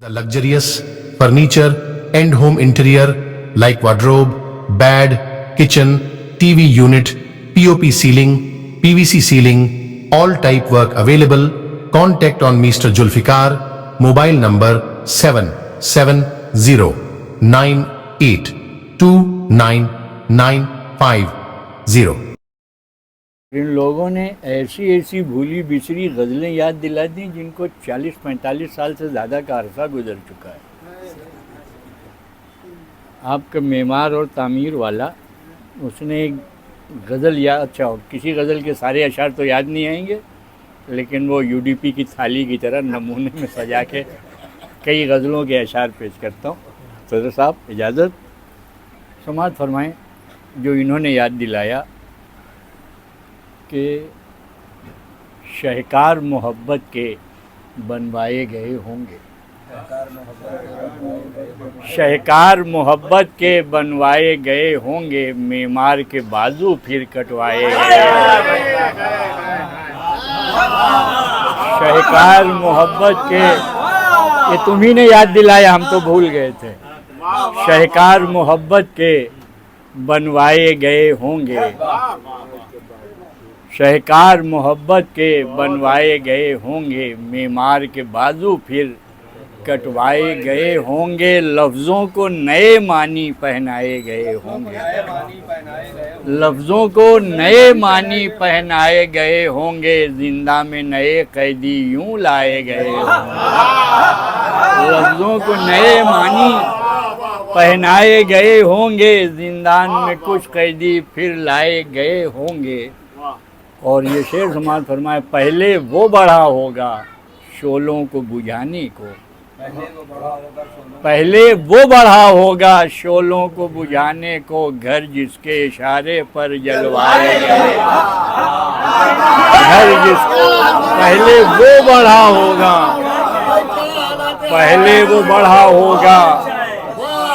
The luxurious furniture and home interior like wardrobe, bed, kitchen, TV unit, POP ceiling, PVC ceiling, all type work available. Contact on Mr. Julfikar, mobile number 7709829950. इन लोगों ने ऐसी ऐसी भूली बिसरी गज़लें याद दिला दी जिनको 40-45 साल से ज़्यादा का अरसा गुजर चुका है। आपका मेमार और तामीर वाला उसने एक गज़ल याद, अच्छा किसी गज़ल के सारे अशार तो याद नहीं आएंगे, लेकिन वो यूडीपी की थाली की तरह नमूने में सजा के कई गज़लों के अशार पेश करता हूँ। सदर साहब इजाज़त समात फरमाएँ जो इन्होंने याद दिलाया कि शहकार मोहब्बत के बनवाए गए होंगे, शहकार मोहब्बत के बनवाए गए होंगे, मेमार के बाजू फिर कटवाए गए। शहकार मोहब्बत के, ये तुम्ही ने याद दिलाया, हम तो भूल गए थे। शहकार मोहब्बत के बनवाए गए होंगे, शहकार मोहब्बत के बनवाए गए होंगे, मेमार के बाजू फिर कटवाए गए होंगे, लफ्ज़ों को नए मानी पहनाए गए होंगे, लफ्ज़ों को नए मानी पहनाए गए होंगे, जिंदा में नए कैदी यूं लाए गए होंगे। लफ्ज़ों को नए मानी पहनाए गए होंगे, जिंदान में कुछ कैदी फिर लाए गए होंगे। और ये शेर समाज फरमाए, पहले वो बढ़ा होगा शोलों को बुझाने को, पहले वो बढ़ा होगा शोलों को बुझाने को, घर जिसके इशारे पर जलवाए गए, घर जिसके, पहले वो बढ़ा होगा, पहले वो बढ़ा होगा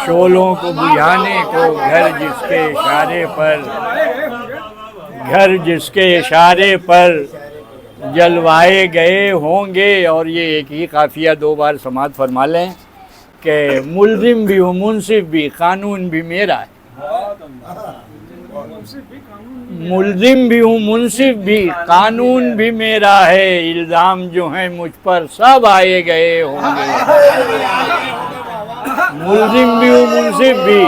शोलों को बुझाने को, घर जिसके इशारे पर, घर जिसके इशारे पर जलवाए गए होंगे। और ये एक ही काफिया दो बार समात फरमा लें कि मुल्जिम भी हूँ मुनसिफ भी, कानून भी मेरा है। मुल्जिम भी हूँ मुनसिफ भी, कानून भी मेरा है, इल्ज़ाम जो है मुझ पर सब आए गए होंगे। मुल्जिम भी हूँ मुनसिफ भी,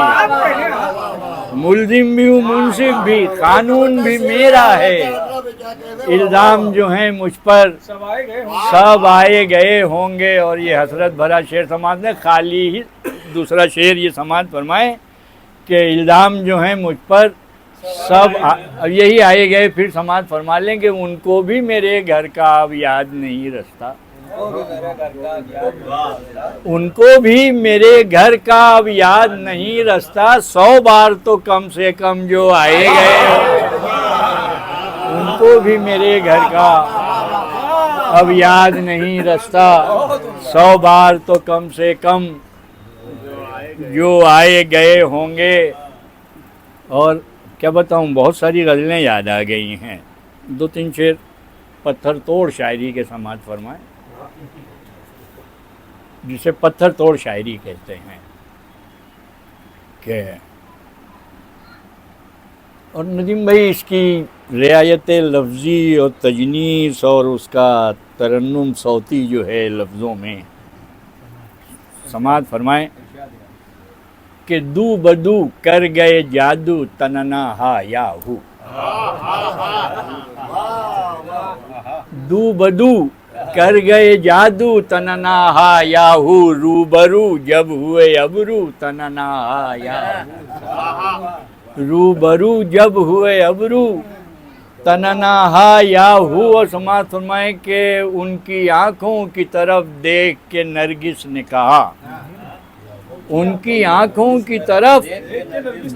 मुल्जिम भी हूँ मुनसिफ भी, कानून भी मेरा है, इल्ज़ाम जो हैं मुझ पर सब आए गए होंगे। और ये हसरत भरा शेर समाज ने खाली ही दूसरा शेर ये समाज फरमाए कि इल्ज़ाम जो हैं मुझ पर सब अब यही आए गए, फिर समाज फरमा लेंगे उनको भी मेरे घर का अब याद नहीं रस्ता, उनको भी मेरे घर का अब याद नहीं रस्ता, 100 बार तो कम से कम जो आए गए, उनको भी मेरे घर का अब याद नहीं रस्ता, 100 बार तो कम से कम जो आए गए होंगे। और क्या बताऊं, बहुत सारी गज़लें याद आ गई हैं। 2-3 शेर पत्थर तोड़ शायरी के समाज फरमाए, जिसे पत्थर तोड़ शायरी कहते हैं कि, और नदीम भाई इसकी रियायत लफ्ज़ी और तजनीस और उसका तरन्नुम सौती जो है लफ्ज़ों में, समात फरमाएं कि दू बदू कर गए जादू तनना हा याहू, दू बदू कर गए जादू तनना हा याहू, रूबरू जब हुए अबरू तनना हा याहू, रूबरू जब हुए अबरू तनना हा याहू। और समाज फरमाए कि उनकी आँखों की तरफ देख के नरगिस ने कहा, उनकी आँखों की तरफ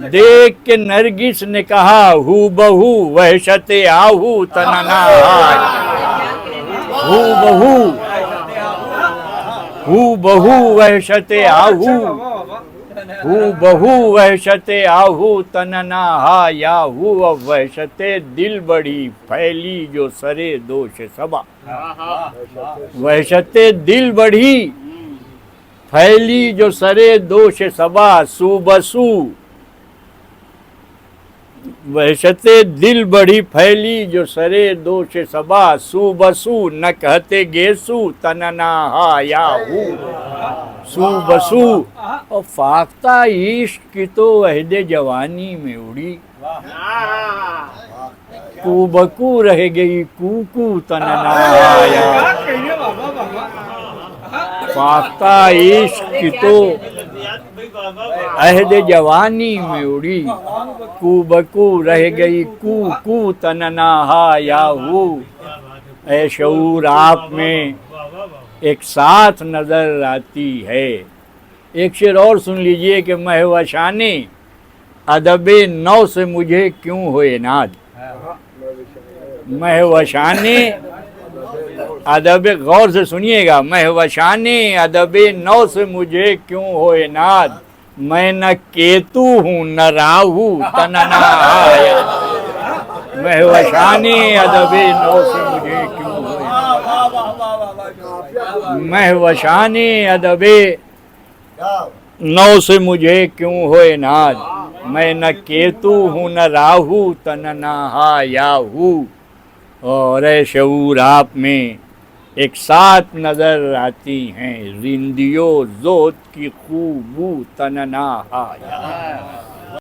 देख के नरगिस ने कहा, हू बहू वहशते आहू तनना हा, हू बहू, हू बहू वहशते आहू, हू बहू वहशते आहू तनना हा याहू। वहशते दिल बड़ी फैली जो सरे दोष सबा, वहशते दिल बढ़ी फैली जो सरे दोष सबा सुबसु, वहशते दिल बड़ी फैली जो सरे दोष सबा सुबसु, न कहते गेसु तनना याहू सुबसु। और फाख्ता इश्क की तो अहदे जवानी में उड़ी, कूबकू रह गई कूकू तनना या। फाख्ता इश्क की तो अहदे जवानी में उड़ी, कूबकू रह गई कू तनना याहू। ऐ शऊर आप में एक साथ नजर आती है। एक शेर और सुन लीजिए कि महवशाने अदबे नौ से मुझे क्यों होए नाद। महवशाने अदबे, गौर से सुनिएगा, महवशाने अदबे नौ से मुझे क्यों होए नाद, मैं न केतु हूँ न राहू तनना आया। महवशाने अदबे नौ से मुझे क्यों होए नाद, महवशाने अदबे नौ से मुझे क्यों होए नाद, मैं न केतु हूँ न राहू तनना याहू। और ऐ शऊर आप में एक साथ नजर आती हैं, रिंदियो जोत की खूबू तनना या।